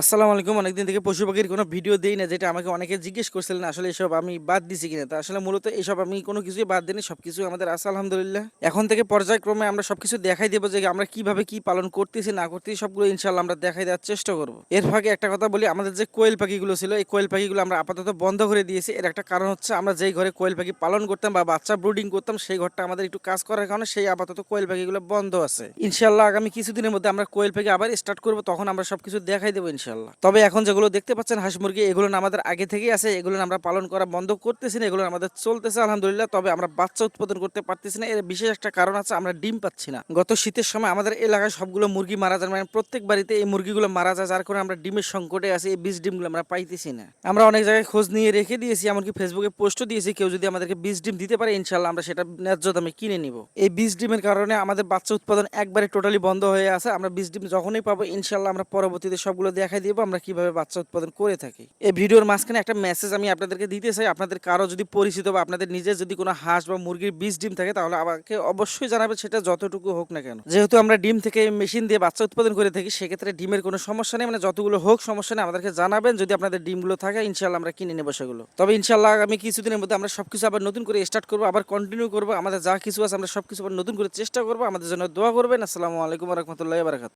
আসসালামু আলাইকুম। অনেকদিন থেকে পশু পাখির কোনো ভিডিও দেই না, যেটা আমাকে অনেকে জিজ্ঞেস করছিলেন আসলে এসব আমি বাদ দিছি কিনা। তো আসলে মূলত এসব আমি কোনো কিছুই বাদ দিইনি। সবকিছু আমাদের আছে আলহামদুলিল্লাহ। এখন থেকে পর্যায়ক্রমে আমরা সবকিছু দেখাই দেব যে আমরা কিভাবে কি পালন করতেছি না করতেছি সবগুলো ইনশাআল্লাহ আমরা দেখাই দেওয়ার চেষ্টা করব। এর ফাঁকে একটা কথা বলি, আমাদের যে কোয়েল পাখিগুলো ছিল এই কোয়েল পাখিগুলো আমরা আপাতত বন্ধ করে দিয়েছি। এর একটা কারণ হচ্ছে আমরা যেই ঘরে কোয়েল পাখি পালন করতাম বা বাচ্চা ব্রুডিং করতাম সেই ঘরটা আমাদের একটু কাজ করার কারণে সেই আপাতত কোয়েল পাখিগুলো বন্ধ আছে। ইনশাআল্লাহ আগামী কিছুদিনের মধ্যে আমরা কোয়েল পাখি আবার স্টার্ট করব, তখন আমরা সবকিছু দেখাই দেবো ইনশাআল্লাহ। তবে এখন যেগুলো দেখতে পাচ্ছেন হাঁস মুরগি, এগুলো না আমাদের আগে থেকেই আছে, এগুলো না আমরা পালন করা বন্ধ করতেছি না, এগুলো আমাদের চলতেছে আলহামদুলিল্লাহ। তবে আমরা বাচ্চা উৎপাদন করতে পারতেছি না, এর বিশেষ একটা কারণ আছে, আমরা ডিম পাচ্ছি না। গত শীতের সময় আমাদের এলাকায় সবগুলো মুরগি মারা যায়, মানে প্রত্যেক বাড়িতে এই মুরগিগুলো মারা যায়, যার কারণে আমরা ডিমের সংকটে আছি। এই বীজ ডিমগুলো আমরা পাইতেছি না। আমরা অনেক জায়গায় খোঁজ নিয়ে রেখে দিয়েছি, এমনকি ফেসবুকে পোস্টও দিয়েছি, কেউ যদি আমাদেরকে বীজ ডিম দিতে পারে ইনশাল্লাহ আমরা সেটা ন্যায্য দামে কিনে নিব। এই বীজ ডিমের কারণে আমাদের বাচ্চা উৎপাদন একবারে টোটালি বন্ধ হয়ে আছে। আমরা বীজ ডিম যখনই পাবো ইনশাল্লাহ আমরা পরবর্তীতে সবগুলো দেখাই দিব আমরা কিভাবে বাচ্চা উৎপাদন করে থাকি। এই ভিডিওর মাঝখানে একটা মেসেজ আমি আপনাদেরকে দিতে চাই, আপনাদের কারো যদি পরিচিত বা আপনাদের নিজের যদি কোনো হাঁস বা মুরগির বীজ ডিম থাকে তাহলে আমাকে অবশ্যই জানাবে, সেটা যতটুকু হোক না কেন। যেহেতু আমরা ডিম থেকে মেশিন দিয়ে বাচ্চা উৎপাদন করে থাকি, সেক্ষেত্রে ডিমের কোনো সমস্যা নেই, মানে যতগুলো হোক সমস্যা নেই, আমাদেরকে জানাবেন। যদি আপনাদের ডিমগুলো থাকে ইনশাল্লাহ আমরা কিনে নেবো সেগুলো। তবে ইনশাল্লাহ আমি কিছুদিনের মধ্যে আমরা সবকিছু আবার নতুন করে স্টার্ট করবো, আবার কন্টিনিউ করবো। আমাদের যা কিছু আছে আমরা সবকিছু আবার নতুন করে চেষ্টা করবো। আমাদের জন্য দোয়া করবেন। আসসালামু আলাইকুম ওয়া রাহমাতুল্লাহি ওয়া বারাকাতুহু।